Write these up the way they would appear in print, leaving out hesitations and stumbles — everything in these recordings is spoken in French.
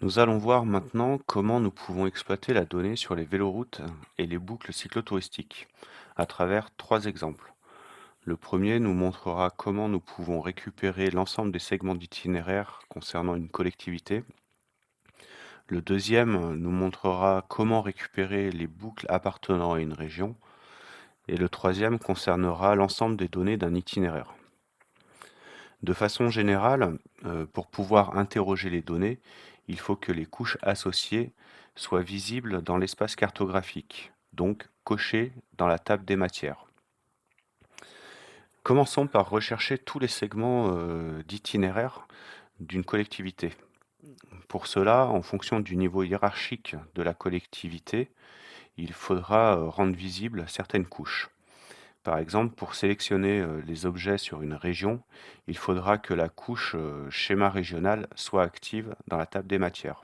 Nous allons voir maintenant comment nous pouvons exploiter la donnée sur les véloroutes et les boucles cyclotouristiques à travers trois exemples. Le premier nous montrera comment nous pouvons récupérer l'ensemble des segments d'itinéraire concernant une collectivité. Le deuxième nous montrera comment récupérer les boucles appartenant à une région. Et le troisième concernera l'ensemble des données d'un itinéraire. De façon générale, pour pouvoir interroger les données, il faut que les couches associées soient visibles dans l'espace cartographique, donc cochées dans la table des matières. Commençons par rechercher tous les segments d'itinéraire d'une collectivité. Pour cela, en fonction du niveau hiérarchique de la collectivité, il faudra rendre visibles certaines couches. Par exemple, pour sélectionner les objets sur une région, il faudra que la couche schéma régional soit active dans la table des matières.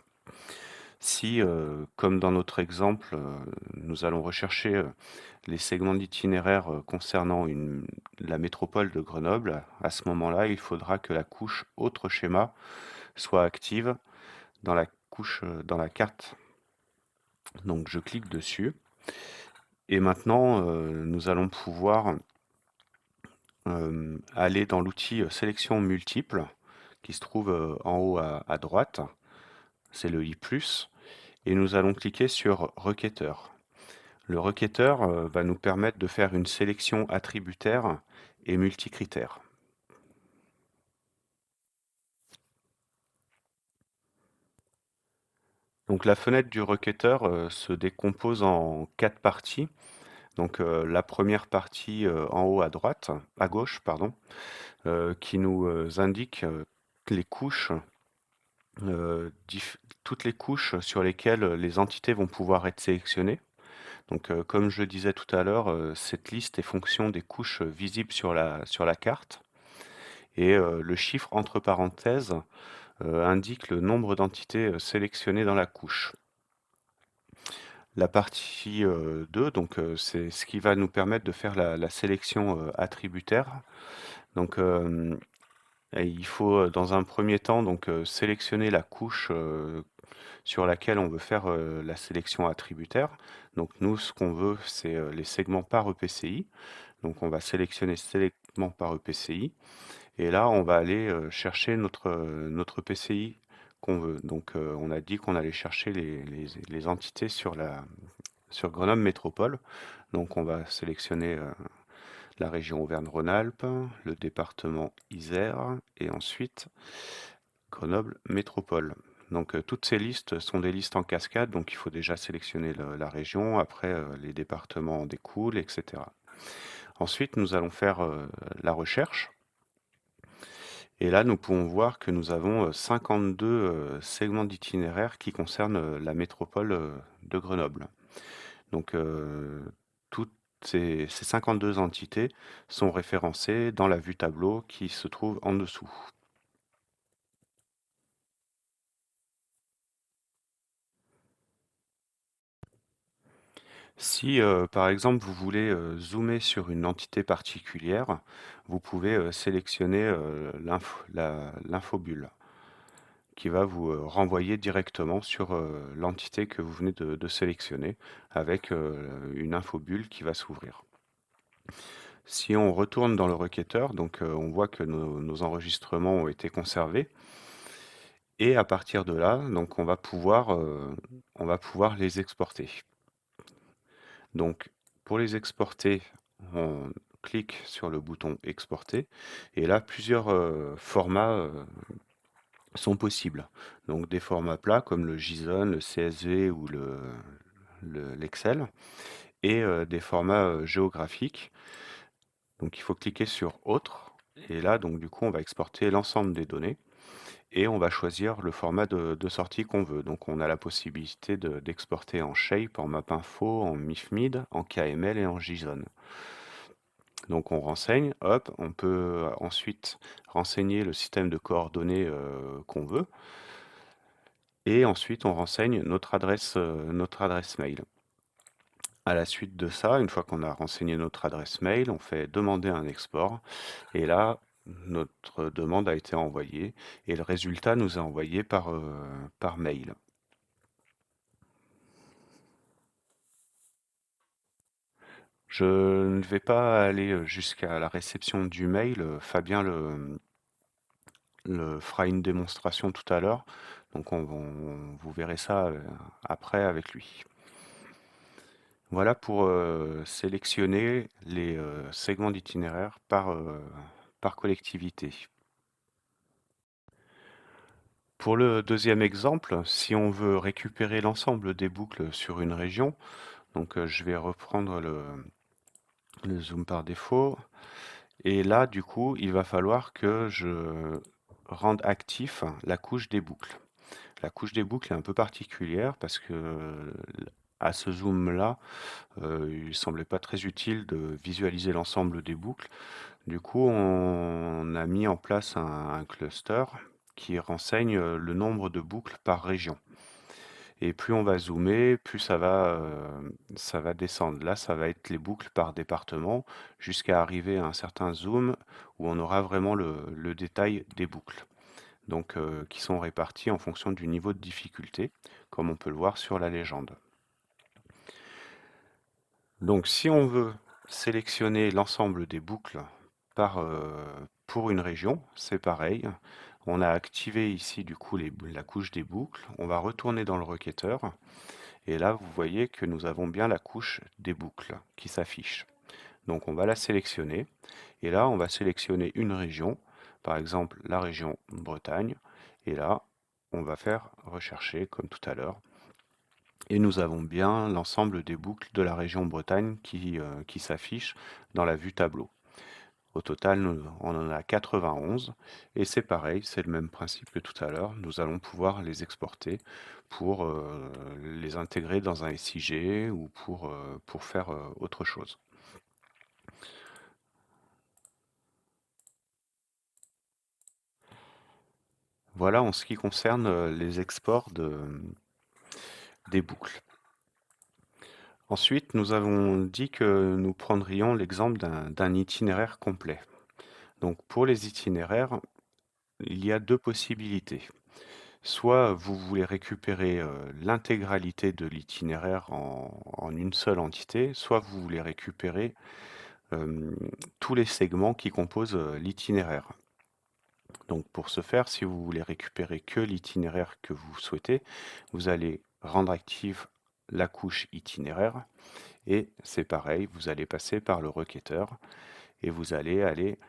Si, comme dans notre exemple, nous allons rechercher les segments d'itinéraire concernant la métropole de Grenoble, à ce moment-là, il faudra que la couche autre schéma soit active dans dans la carte. Donc je clique dessus. Et maintenant, nous allons pouvoir aller dans l'outil sélection multiple qui se trouve en haut à droite, c'est le i+, et nous allons cliquer sur requêteur. Le requêteur va nous permettre de faire une sélection attributaire et multicritère. Donc la fenêtre du requêteur se décompose en 4 parties. Donc la première partie en haut à gauche, pardon, qui nous indique les couches toutes les couches sur lesquelles les entités vont pouvoir être sélectionnées. Donc, comme je disais tout à l'heure, cette liste est fonction des couches visibles sur la carte. Et le chiffre entre parenthèses indique le nombre d'entités sélectionnées dans la couche. La partie 2, donc, c'est ce qui va nous permettre de faire la sélection attributaire. Donc, et il faut dans un premier temps donc, sélectionner la couche sur laquelle on veut faire la sélection attributaire. Donc nous, ce qu'on veut, c'est les segments par EPCI. Donc on va sélectionner segments par EPCI. Et là, on va aller chercher notre EPCI qu'on veut. Donc on a dit qu'on allait chercher les entités sur Grenoble Métropole. Donc on va sélectionner la région Auvergne-Rhône-Alpes, le département Isère et ensuite Grenoble Métropole. Donc toutes ces listes sont des listes en cascade, donc il faut déjà sélectionner la région, après les départements en découlent, etc. Ensuite, nous allons faire la recherche. Et là, nous pouvons voir que nous avons 52 segments d'itinéraire qui concernent la métropole de Grenoble. Donc toutes ces 52 entités sont référencées dans la vue tableau qui se trouve en dessous. Si, par exemple, vous voulez, zoomer sur une entité particulière, vous pouvez, sélectionner, l'infobulle qui va vous, renvoyer directement sur, l'entité que vous venez de sélectionner avec, une infobulle qui va s'ouvrir. Si on retourne dans le requêteur, donc, on voit que nos enregistrements ont été conservés et à partir de là, donc on va pouvoir les exporter. Donc, pour les exporter, on clique sur le bouton exporter et là, plusieurs formats sont possibles. Donc, des formats plats comme le JSON, le CSV ou l'Excel et des formats géographiques. Donc, il faut cliquer sur autre et là, donc, du coup, on va exporter l'ensemble des données et on va choisir le format de sortie qu'on veut. Donc, on a la possibilité d'exporter en Shape, en MapInfo, en MIFMID, en KML et en JSON. Donc on renseigne, hop, on peut ensuite renseigner le système de coordonnées qu'on veut. Et ensuite on renseigne notre adresse mail. À la suite de ça, une fois qu'on a renseigné notre adresse mail, on fait demander un export. Et là, notre demande a été envoyée et le résultat nous est envoyé par mail. Je ne vais pas aller jusqu'à la réception du mail. Fabien le fera une démonstration tout à l'heure. Donc vous verrez ça après avec lui. Voilà pour sélectionner les segments d'itinéraire par collectivité. Pour le deuxième exemple, si on veut récupérer l'ensemble des boucles sur une région, donc je vais reprendre le zoom par défaut. Et là, du coup, il va falloir que je rende actif la couche des boucles. La couche des boucles est un peu particulière parce que à ce zoom-là, il semblait pas très utile de visualiser l'ensemble des boucles. Du coup, on a mis en place un cluster qui renseigne le nombre de boucles par région. Et plus on va zoomer, plus ça va descendre. Là, ça va être les boucles par département jusqu'à arriver à un certain zoom où on aura vraiment le détail des boucles. Donc, qui sont réparties en fonction du niveau de difficulté, comme on peut le voir sur la légende. Donc, si on veut sélectionner l'ensemble des boucles pour une région, c'est pareil. On a activé ici du coup la couche des boucles. On va retourner dans le requêteur. Et là, vous voyez que nous avons bien la couche des boucles qui s'affiche. Donc on va la sélectionner. Et là, on va sélectionner une région, par exemple la région Bretagne. Et là, on va faire rechercher comme tout à l'heure. Et nous avons bien l'ensemble des boucles de la région Bretagne qui s'affichent dans la vue tableau. Au total, on en a 91 et c'est pareil, c'est le même principe que tout à l'heure. Nous allons pouvoir les exporter pour les intégrer dans un SIG ou pour faire autre chose. Voilà en ce qui concerne les exports des boucles. Ensuite, nous avons dit que nous prendrions l'exemple d'un itinéraire complet. Donc pour les itinéraires, il y a deux possibilités. Soit vous voulez récupérer l'intégralité de l'itinéraire en une seule entité, soit vous voulez récupérer euh, tous les segments qui composent l'itinéraire. Donc pour ce faire, si vous voulez récupérer que l'itinéraire que vous souhaitez, vous allez rendre active la couche itinéraire et c'est pareil, vous allez passer par le requêteur et vous allez aller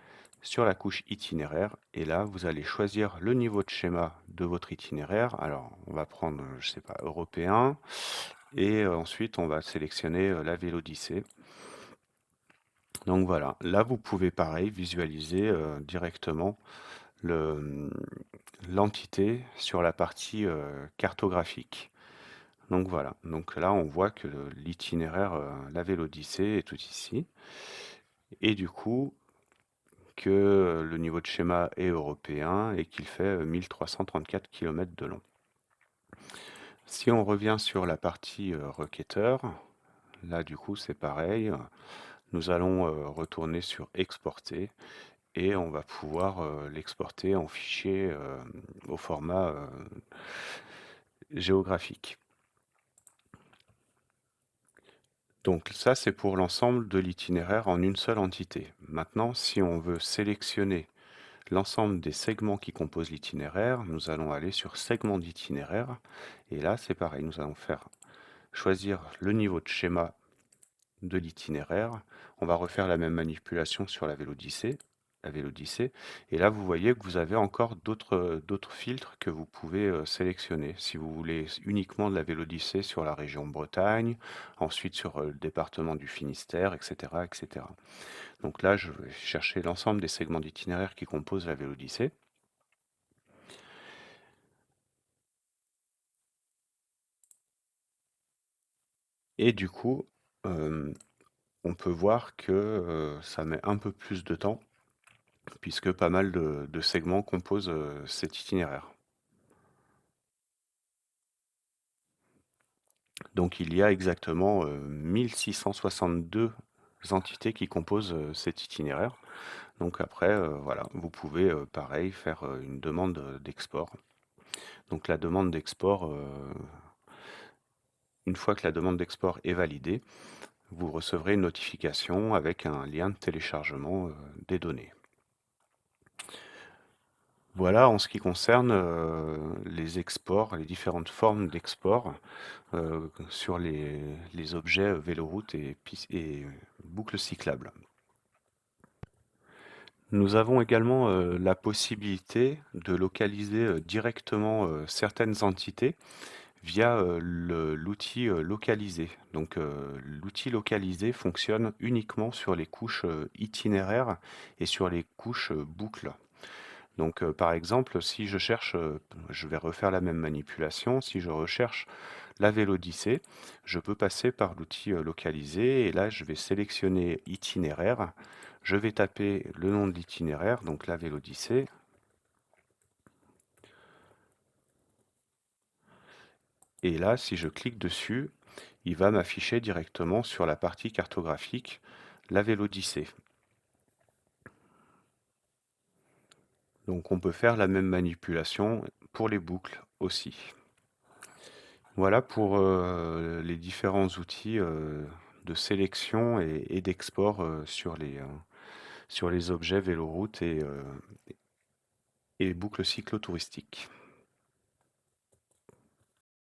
sur la couche itinéraire et là vous allez choisir le niveau de schéma de votre itinéraire. Alors on va prendre, je sais pas, européen et ensuite on va sélectionner la Vélodyssée. Donc voilà, là vous pouvez pareil visualiser directement le, l'entité sur la partie cartographique. Donc voilà, donc là on voit que l'itinéraire, la Vélodyssée est tout ici. Et du coup, que le niveau de schéma est européen et qu'il fait 1334 km de long. Si on revient sur la partie requêteur, là du coup c'est pareil, nous allons retourner sur exporter et on va pouvoir l'exporter en fichier au format géographique. Donc ça c'est pour l'ensemble de l'itinéraire en une seule entité. Maintenant si on veut sélectionner l'ensemble des segments qui composent l'itinéraire, nous allons aller sur segment d'itinéraire et là c'est pareil, nous allons faire choisir le niveau de schéma de l'itinéraire. On va refaire la même manipulation sur la Vélodyssée et là vous voyez que vous avez encore d'autres filtres que vous pouvez sélectionner. Si vous voulez uniquement de la Vélodyssée sur la région Bretagne, ensuite sur le département du Finistère, etc., etc. Donc là, je vais chercher l'ensemble des segments d'itinéraire qui composent la Vélodyssée. Et du coup, on peut voir que ça met un peu plus de temps, puisque pas mal de segments composent cet itinéraire. Donc il y a exactement 1662 entités qui composent cet itinéraire. Donc après, voilà, vous pouvez pareil faire une demande d'export. Donc la demande d'export, une fois que la demande d'export est validée, vous recevrez une notification avec un lien de téléchargement des données. Voilà en ce qui concerne les exports, les différentes formes d'export sur les objets véloroute et boucles cyclables. Nous avons également la possibilité de localiser directement certaines entités via l'outil localisé. Donc l'outil localisé fonctionne uniquement sur les couches itinéraires et sur les couches boucles. Donc par exemple, si je cherche, je vais refaire la même manipulation, si je recherche la Vélodyssée, je peux passer par l'outil localisé et là je vais sélectionner itinéraire, je vais taper le nom de l'itinéraire, donc la Vélodyssée, et là si je clique dessus, il va m'afficher directement sur la partie cartographique la Vélodyssée. Donc on peut faire la même manipulation pour les boucles aussi. Voilà pour les différents outils de sélection et d'export sur les objets véloroute et boucles cyclotouristiques.